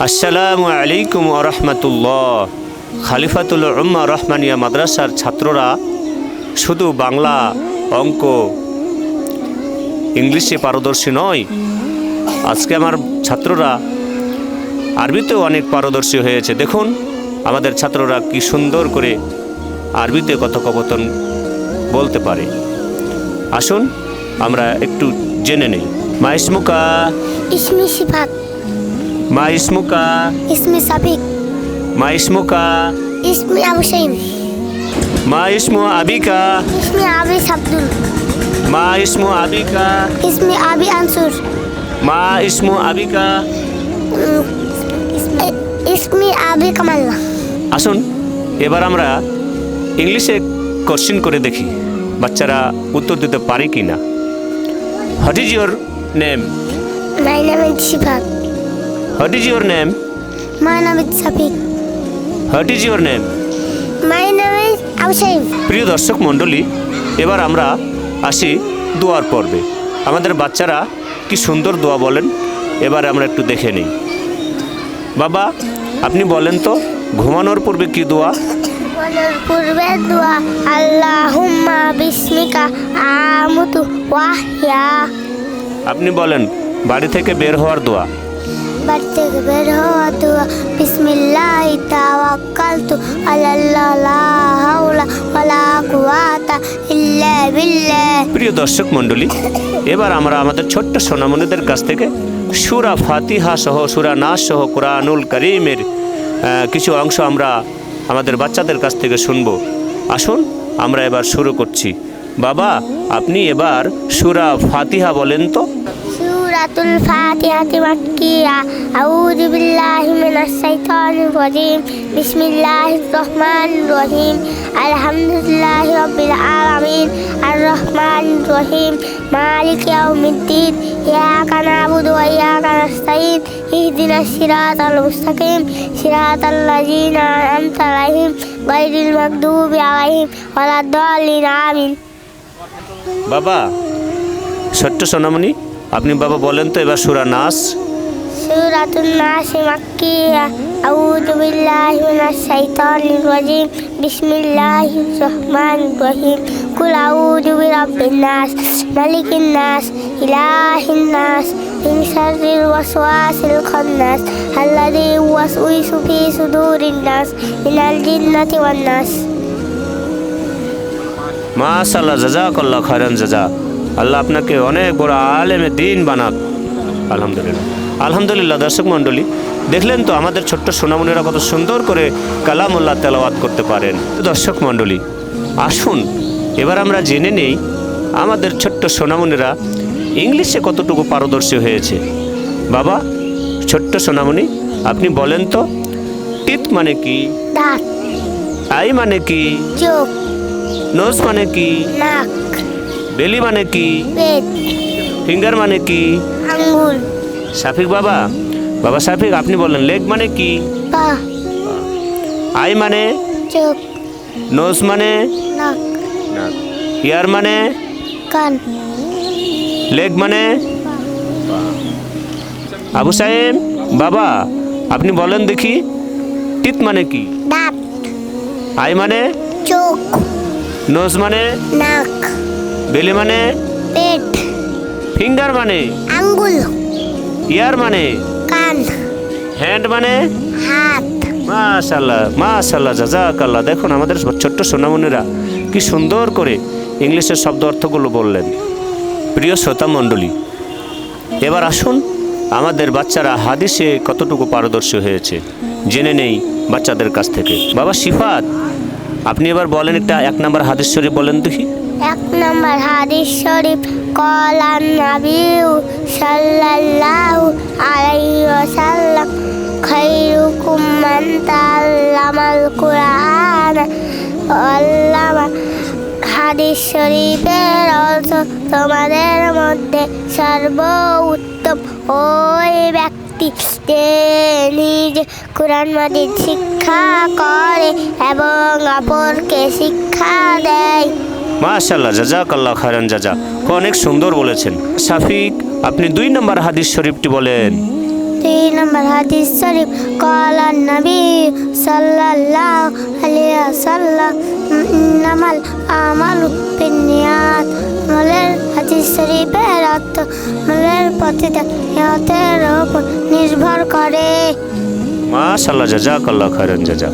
আসসালামু আলাইকুম ওয়া রাহমাতুল্লাহ। খলিফাতুল উম্মাহ রহমানিয়া মাদ্রাসার ছাত্ররা শুধু বাংলা, অঙ্ক, ইংলিশে পারদর্শী নয়, আজকে আমার ছাত্ররা আরবিতেও অনেক পারদর্শী হয়েছে। দেখুন আমাদের ছাত্ররা কি সুন্দর করে আরবিতে কথোপকথন বলতে পারে। আসুন আমরা একটু জেনে নেই। মা ইসমুকা, اسمي شفاك. মা ইসমুকা, اسمي صبيك. মা ইসমুকা, اسمي أبو شيم. মা ইসমু আবিকা, اسمي أبي عبدul. মা ইসমু আবিকা, اسمي أبي أنصر. মা ইসমু আবিকা। اسمي أبي كمال. আসুন এবার আমরা ইংলিশে কোশ্চেন করে দেখি বাচ্চারা উত্তর দিতে পারে কি না। What is your name? My name is Shifak. What is your name? My name is Sabik. What is your name? My name is Abu Shaim. প্রিয় দর্শক মণ্ডলী, এবার আমরা আসি দোয়ার পর্বে। আমাদের বাচ্চারা কি সুন্দর দোয়া বলেন, এবার আমরা একটু দেখে নিই। বাবা আপনি বলেন তো ঘুমানোর পূর্বে কি দোয়া? বলার পূর্বে দোয়া আল্লাহুম্মা বিসমিকা আমুতু ওয়াহইয়া। আপনি বলেন বাড়ি থেকে বের হওয়ার দোয়া। বাড়ি থেকে বের হওয়া দোয়া বিসমিল্লাহি তাওয়াক্কালতু আলাল্লাহ লা হাওলা ওয়ালা কুওয়াতা ইল্লা বিল্লাহ। প্রিয় দর্শক মণ্ডলী, এবার আমরা আমাদের ছোট্ট সোনামণিদের কাছ থেকে সূরা ফাতিহা সহ সূরা নাস সহ কুরআনুল কারীমের কিছু অংশ আমরা আমাদের বাচ্চাদের কাছ থেকে শুনবো। আসুন আমরা এবার শুরু করছি। বাবা আপনি এবার সূরা ফাতিহা বলেন তো। সূরাতুল ফাতিহাতি মাক্কিয়া। আউযু বিল্লাহি মিনাশ শাইতানির রাজীম। বিসমিল্লাহির রহমানির রহিম। আলহামদুলিল্লাহি রাব্বিল আলামিন। আর রহমানির রহিম। মালিকি ইয়াউমিদ্দিন। ইয়াকা না'বুদু ওয়া ইয়াকা নাস্তাঈন। ইহদিনাস সিরাতাল মুস্তাকিম। সিরাতাল লাযিনা আন'আমতা আলাইহিম গায়রিল মাগদুবি আলাইহিম ওয়ালাদ-দাল্লিন। আমিন। বাবা ছোট্ট সোনামণি আপনি বাবা বলেন তো এবার সূরা নাস। সূরাতুন নাস মাক্কিয়া। আউযু বিল্লাহি মিনাশ শাইতানির রাজীম। বিসমিল্লাহির রহমানির রহিম। কুল আউযু বিরাব্বিন নাস মালিকিন নাস ইলাহিন নাস মিন শাররিল ওয়াসওয়াসিল খান্নাস আল্লাযী ইউওয়াসউইসু ফি সুদুরিন নাস মিনাল জিন্নাতি ওয়ান নাস। মাশাআল্লাহ, জাযাকাল্লাহ খায়রান জাযা। আল্লাহ আপনাকে অনেক বড় আলেমে দ্বীন বানাক। আলহামদুলিল্লাহ আলহামদুলিল্লাহ। দর্শক মণ্ডলী দেখলেন তো আমাদের ছোট্ট সোনামণিরা কত সুন্দর করে কালামুল্লাহ তেলাওয়াত করতে পারেন। দর্শক মণ্ডলী আসুন এবার আমরা জেনে নেই আমাদের ছোট্ট সোনামণিরা ইংলিশে কতটুকু পারদর্শী হয়েছে। বাবা ছোট্ট সোনামণি আপনি বলেন তো টিথ মানে কি? দাঁত। আই মানে কি? চোখ। নোজ মানে কি? নাক। বেলি মানে কি? পেট। ফিঙ্গার মানে কি? আঙ্গুল। শাফিক বাবা, বাবা শাফিক আপনি বলেন লেগ মানে কি? পা। আই মানে? চোখ। নোজ মানে? নাক। ইয়ার মানে? কান। লেগ মানে? আবু সাইম বাবা আপনি বলেন দেখি টিথ মানে কি? দাঁত। আই মানে? চোখ। নোজ মানে? নাক। বেলি মানে? পেট। ফিঙ্গার মানে? আঙ্গুল। ইয়ার মানে? কান। হ্যান্ড মানে? হাত। মাশাআল্লাহ মাশাআল্লাহ জাযাকাল্লাহ। দেখুন আমাদের ছোট্ট সোনামণিরা কি সুন্দর করে ইংলিশের শব্দ অর্থগুলো বললেন। প্রিয় শ্রোতা মণ্ডলী এবার আসুন আমাদের বাচ্চারা হাদিসে কতটুকু পারদর্শী হয়েছে জেনে নেই বাচ্চাদের কাছ থেকে। বাবা সিফাত আপনি এবার বলেন একটা 1 নম্বর হাদিস শরীফ বলেন দেখি। 1 নম্বর হাদিস শরীফ ক্বালান নাবিয়্যু সাল্লাল্লাহু আলাইহি ওয়াসাল্লাম খায়রুকুম মান তাআল্লামাল কুরআন ওয়া আল্লামা। হাদিস শরীফের অর্থ তোমাদের মধ্যে সর্বোত্তম ওই ব্যক্তি যে নিজে কুরআন মাজিদ শিক্ষা করে এবং অপরকে শিক্ষা দেয়। মাশাআল্লাহ জাযাকাল্লাহ খায়রান জাযা। অনেক সুন্দর বলেছেন। শাফিক আপনি 2 নম্বর হাদিস শরীফটি বলেন। 3 নম্বর হাদিস শরীফ قال النبي صلى الله عليه وسلم إنما الأعمال بالنيات। আমলের হাদিস শরীফের অর্থ আমলের প্রতিটা নিয়তের উপর নির্ভর করে। মাশাআল্লাহ, জাযাকাল্লাহ খায়রান জাযা।